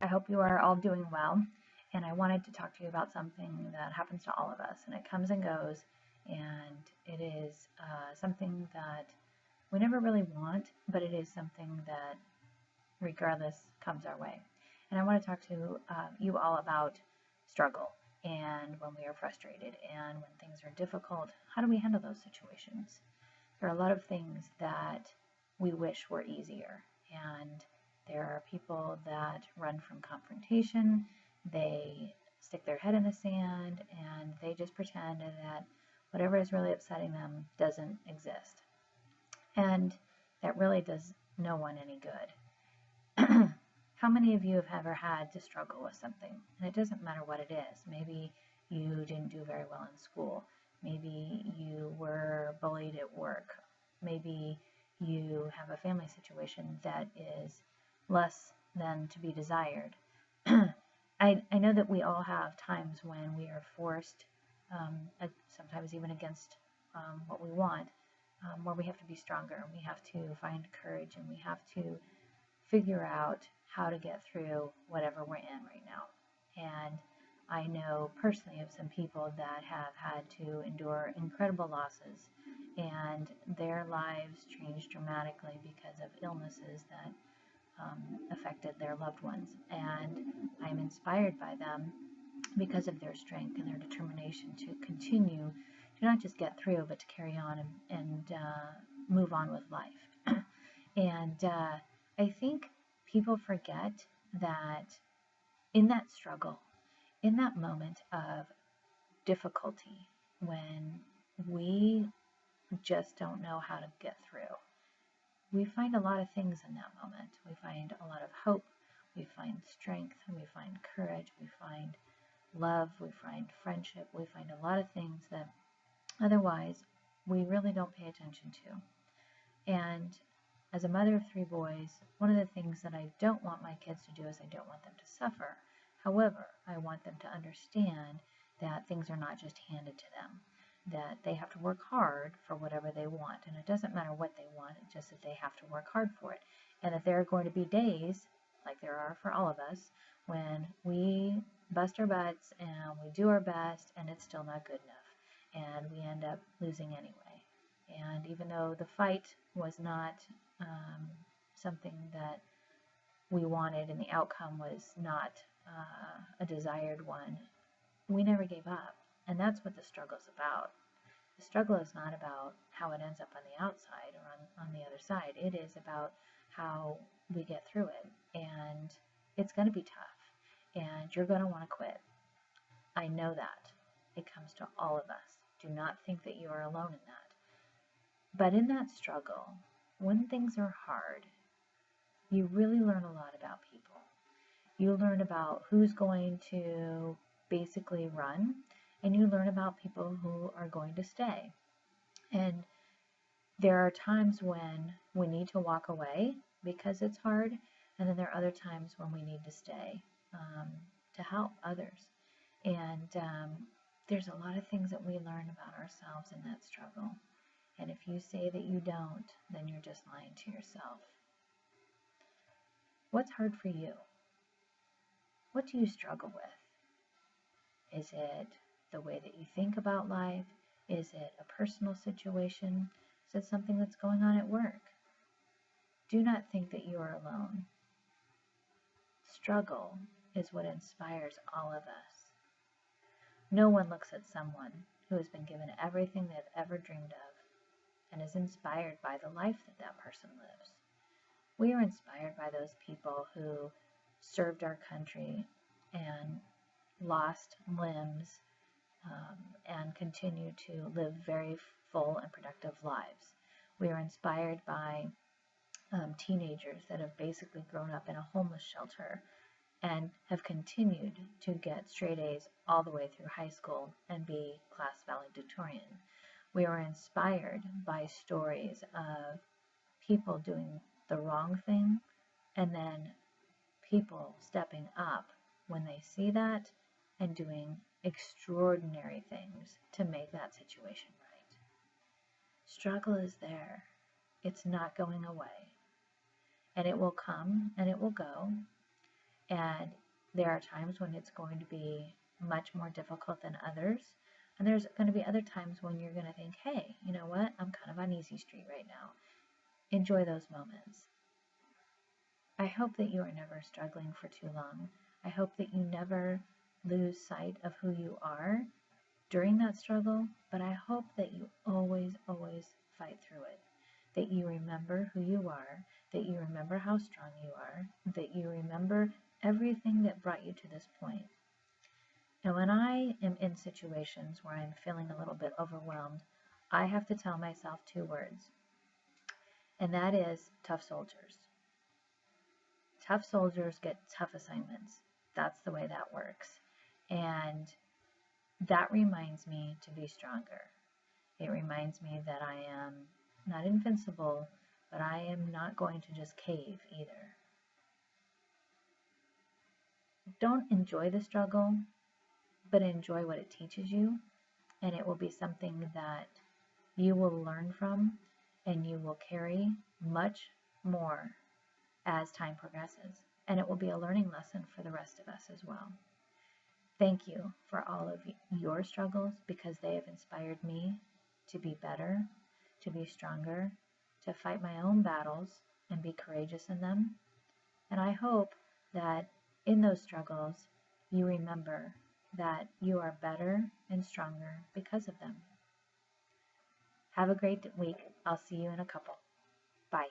I hope you are all doing well. And I wanted to talk to you about something that happens to all of us, and it comes and goes, and it is something that we never really want, but it is something that, regardless, comes our way. And I want to talk to you all about struggle and when we are frustrated and when things are difficult. How do we handle those situations? There are a lot of things that we wish were easier, and there are people that run from confrontation. They stick their head in the sand and they just pretend that whatever is really upsetting them doesn't exist. And that really does no one any good. How many of you have ever had to struggle with something? And it doesn't matter what it is. Maybe you didn't do very well in school. Maybe you were bullied at work. Maybe you have a family situation that is less than to be desired. I know that we all have times when we are forced, sometimes even against what we want, where we have to be stronger. We have to find courage and we have to figure out how to get through whatever we're in right now. And I know personally of some people that have had to endure incredible losses, and their lives changed dramatically because of illnesses that affected their loved ones. And I'm inspired by them because of their strength and their determination to continue to not just get through, but to carry on and move on with life. And I think people forget that in that struggle, in that moment of difficulty, when we just don't know how to get through, we find a lot of things in that moment. We find a lot of hope, we find strength, we find courage, we find love, we find friendship, we find a lot of things that otherwise we really don't pay attention to. And as a mother of 3 boys, one of the things that I don't want my kids to do is I don't want them to suffer. However, I want them to understand that things are not just handed to them, that they have to work hard for whatever they want. And it doesn't matter what they want, it's just that they have to work hard for it. And that there are going to be days, like there are for all of us, when we bust our butts and we do our best and it's still not good enough. And we end up losing anyway. And even though the fight was not something that we wanted and the outcome was not a desired one, we never gave up. And that's what the struggle is about. The struggle is not about how it ends up on the outside or on the other side. It is about how we get through it. And it's going to be tough. And you're going to want to quit. I know that. It comes to all of us. Do not think that you are alone in that. But in that struggle, when things are hard, you really learn a lot about people. You learn about who's going to basically run, and you learn about people who are going to stay. And there are times when we need to walk away because it's hard, and then there are other times when we need to stay to help others. And there's a lot of things that we learn about ourselves in that struggle. And if you say that you don't, then you're just lying to yourself. What's hard for you? What do you struggle with? Is it the way that you think about life? Is it a personal situation? Is it something that's going on at work? Do not think that you are alone. Struggle is what inspires all of us. No one looks at someone who has been given everything they've ever dreamed of and is inspired by the life that that person lives. We are inspired by those people who served our country and lost limbs and continue to live very full and productive lives. We are inspired by teenagers that have basically grown up in a homeless shelter and have continued to get straight A's all the way through high school and be class valedictorian. We are inspired by stories of people doing the wrong thing and then people stepping up when they see that and doing extraordinary things to make that situation right. Struggle is there. It's not going away. And it will come and it will go. And there are times when it's going to be much more difficult than others. And there's going to be other times when you're going to think, hey, you know what? I'm kind of on easy street right now. Enjoy those moments. I hope that you are never struggling for too long. I hope that you never lose sight of who you are during that struggle, but I hope that you always, always fight through it. That you remember who you are, that you remember how strong you are, that you remember everything that brought you to this point. And when I am in situations where I'm feeling a little bit overwhelmed, I have to tell myself 2 words, and that is tough soldiers. Tough soldiers get tough assignments. That's the way that works. And that reminds me to be stronger. It reminds me that I am not invincible, but I am not going to just cave either. Don't enjoy the struggle, but enjoy what it teaches you, and it will be something that you will learn from and you will carry much more as time progresses. And it will be a learning lesson for the rest of us as well. Thank you for all of your struggles, because they have inspired me to be better, to be stronger, to fight my own battles and be courageous in them. And I hope that in those struggles, you remember that you are better and stronger because of them. Have a great week. I'll see you in a couple. Bye.